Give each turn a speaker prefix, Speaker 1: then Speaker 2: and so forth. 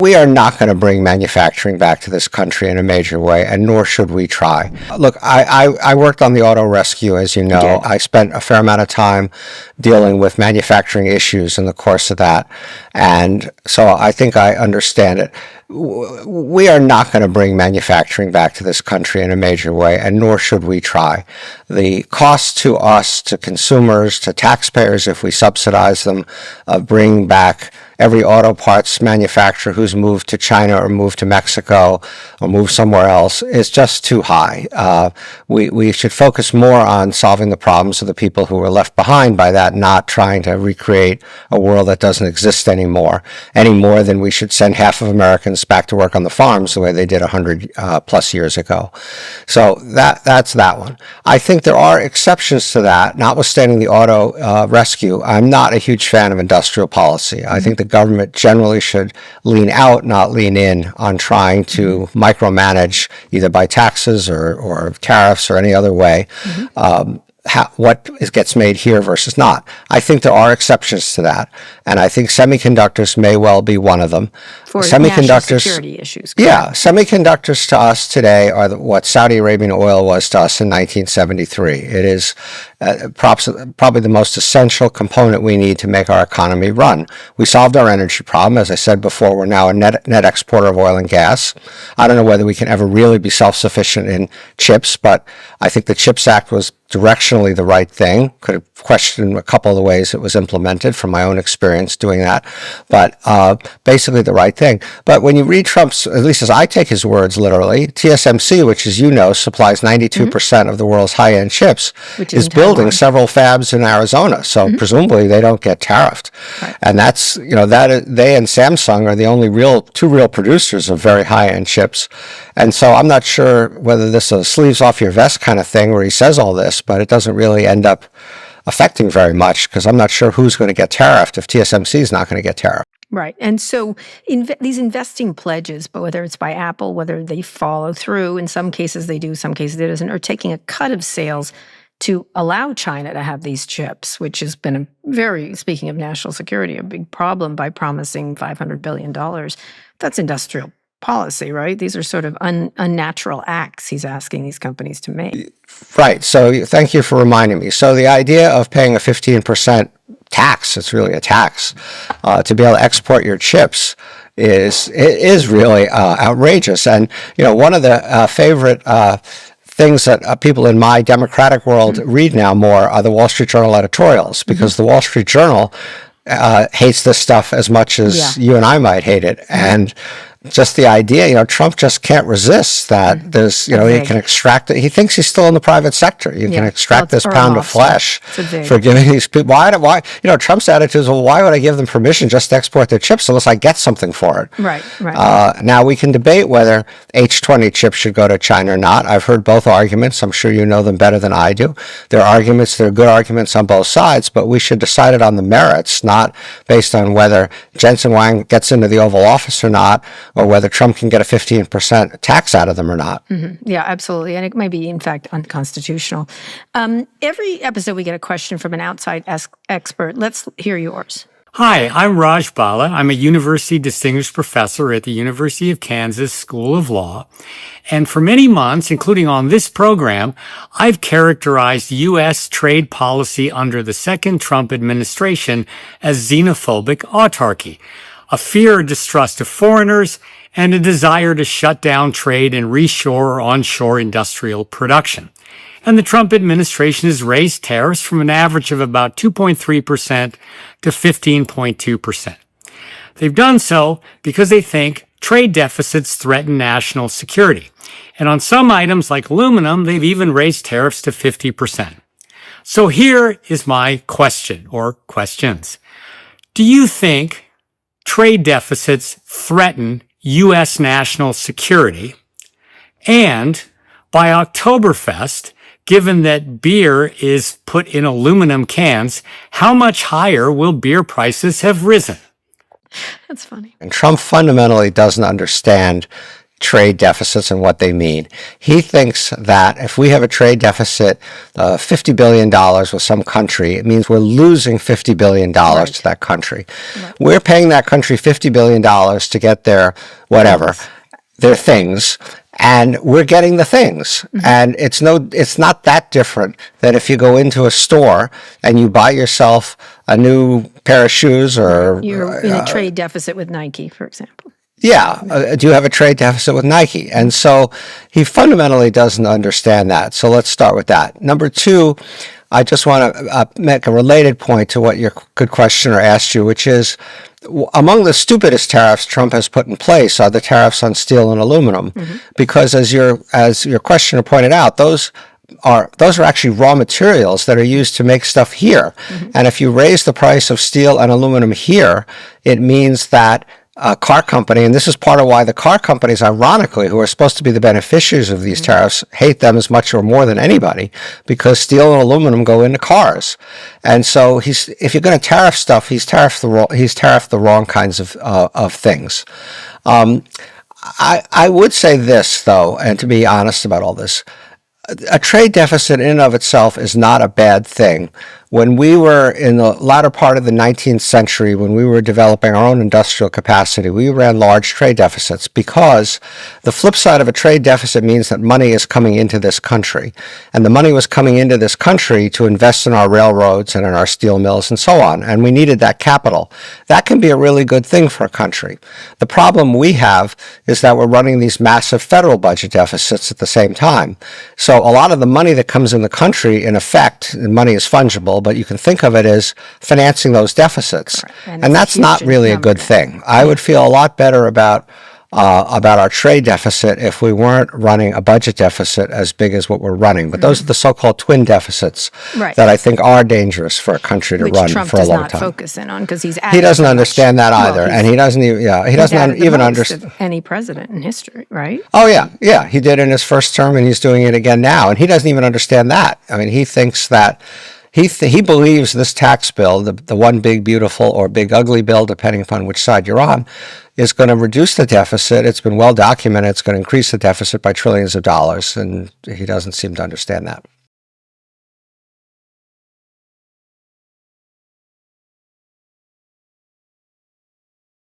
Speaker 1: We are not going to bring manufacturing back to this country in a major way, and nor should we try. Look, I worked on the auto rescue, as you know. I spent a fair amount of time dealing with manufacturing issues in the course of that, and so I think I understand it. We are not going to bring manufacturing back to this country in a major way, and nor should we try. The cost to us, to consumers, to taxpayers, if we subsidize them, bring back every auto parts manufacturer who's moved to China or moved to Mexico or moved somewhere else is just too high. We should focus more on solving the problems of the people who were left behind by that, not trying to recreate a world that doesn't exist anymore, any more than we should send half of Americans back to work on the farms the way they did 100 plus years ago. So that's that one. I think there are exceptions to that, notwithstanding the auto rescue. I'm not a huge fan of industrial policy. I think the government generally should lean out, not lean in, on trying to micromanage, either by taxes or tariffs or any other way, what gets made here versus not. I think there are exceptions to that, and I think semiconductors may well be one of them.
Speaker 2: For national security issues. Correct?
Speaker 1: Yeah, semiconductors to us today are what Saudi Arabian oil was to us in 1973. It is probably the most essential component we need to make our economy run. We solved our energy problem. As I said before, we're now a net exporter of oil and gas. I don't know whether we can ever really be self-sufficient in chips, but I think the CHIPS Act was directionally the right thing. Could have questioned a couple of the ways it was implemented from my own experience doing that, but basically the right thing. But when you read Trump's, at least as I take his words literally, TSMC, which as you know supplies 92% of the world's high-end chips, is building several fabs in Arizona. So presumably they don't get tariffed. Right. And that's, they and Samsung are the only two real producers of very high-end chips. And so I'm not sure whether this is a sleeves off your vest kind of thing where he says all this, but it doesn't really end up affecting very much, because I'm not sure who's going to get tariffed if TSMC is not going to get tariffed.
Speaker 2: Right. And so these investing pledges, but whether it's by Apple, whether they follow through, in some cases they do, some cases it doesn't, are taking a cut of sales to allow China to have these chips, which has been speaking of national security, a big problem by promising $500 billion. That's industrial policy, right? These are sort of unnatural acts he's asking these companies to make.
Speaker 1: Right. So thank you for reminding me. So the idea of paying a 15% tax, it's really a tax, to be able to export your chips is really outrageous. And, one of the favorite things that people in my democratic world read now more are the Wall Street Journal editorials, because the Wall Street Journal hates this stuff as much as you and I might hate it. And just the idea, Trump just can't resist that there's, he can extract it. He thinks he's still in the private sector. You can extract this pound of flesh for giving these people. Why? Trump's attitude is, well, why would I give them permission just to export their chips unless I get something for it?
Speaker 2: Right.
Speaker 1: Now we can debate whether H20 chips should go to China or not. I've heard both arguments. I'm sure you know them better than I do. There are good arguments on both sides, but we should decide it on the merits, not based on whether Jensen Huang gets into the Oval Office or not, or whether Trump can get a 15% tax out of them or not.
Speaker 2: Yeah, absolutely. And it may be, in fact, unconstitutional. Every episode we get a question from an outside expert. Let's hear yours.
Speaker 3: Hi, I'm Raj Bala. I'm a University Distinguished Professor at the University of Kansas School of Law. And for many months, including on this program, I've characterized U.S. trade policy under the second Trump administration as xenophobic autarky, a fear or distrust of foreigners, and a desire to shut down trade and reshore or onshore industrial production. And the Trump administration has raised tariffs from an average of about 2.3% to 15.2%. They've done so because they think trade deficits threaten national security. And on some items like aluminum, they've even raised tariffs to 50%. So here is my question, or questions. Do you think trade deficits threaten U.S. national security? And by Oktoberfest, given that beer is put in aluminum cans, how much higher will beer prices have risen?
Speaker 2: That's funny.
Speaker 1: And Trump fundamentally doesn't understand trade deficits and what they mean. He thinks that if we have a trade deficit of $50 billion with some country, it means we're losing $50 billion to that country. Right. We're paying that country $50 billion to get their whatever, their things, and we're getting the things. And it's not that different than if you go into a store and you buy yourself a new pair of shoes, or
Speaker 2: you're in a trade deficit with Nike, for example.
Speaker 1: Yeah. Do you have a trade deficit with Nike? And so he fundamentally doesn't understand that. So let's start with that. Number two, I just want to make a related point to what your good questioner asked you, which is among the stupidest tariffs Trump has put in place are the tariffs on steel and aluminum, because as your questioner pointed out, those are actually raw materials that are used to make stuff here. And if you raise the price of steel and aluminum here, it means that a car company, and this is part of why the car companies, ironically, who are supposed to be the beneficiaries of these tariffs, hate them as much or more than anybody, because steel and aluminum go into cars. And so if you're going to tariff stuff, he's tariffed the wrong kinds of things. I would say this, though, and to be honest about all this, a trade deficit in and of itself is not a bad thing. When we were in the latter part of the 19th century, when we were developing our own industrial capacity, we ran large trade deficits, because the flip side of a trade deficit means that money is coming into this country. And the money was coming into this country to invest in our railroads and in our steel mills and so on. And we needed that capital. That can be a really good thing for a country. The problem we have is that we're running these massive federal budget deficits at the same time. So a lot of the money that comes in the country, in effect, and money is fungible, but you can think of it as financing those deficits. And that's not really a good thing. I would feel a lot better about our trade deficit if we weren't running a budget deficit as big as what we're running. But those are the so-called twin deficits that I think are dangerous for a country to run
Speaker 2: Trump
Speaker 1: for a long time.
Speaker 2: Which Trump does not focus in on, because he
Speaker 1: doesn't understand that either, and he doesn't even understand
Speaker 2: any president in history, right?
Speaker 1: Oh yeah, he did in his first term, and he's doing it again now, and he doesn't even understand that. I mean, he thinks that. He believes this tax bill, the one big beautiful or big ugly bill, depending upon which side you're on, is going to reduce the deficit. It's been well documented. It's going to increase the deficit by trillions of dollars, and he doesn't seem to understand that.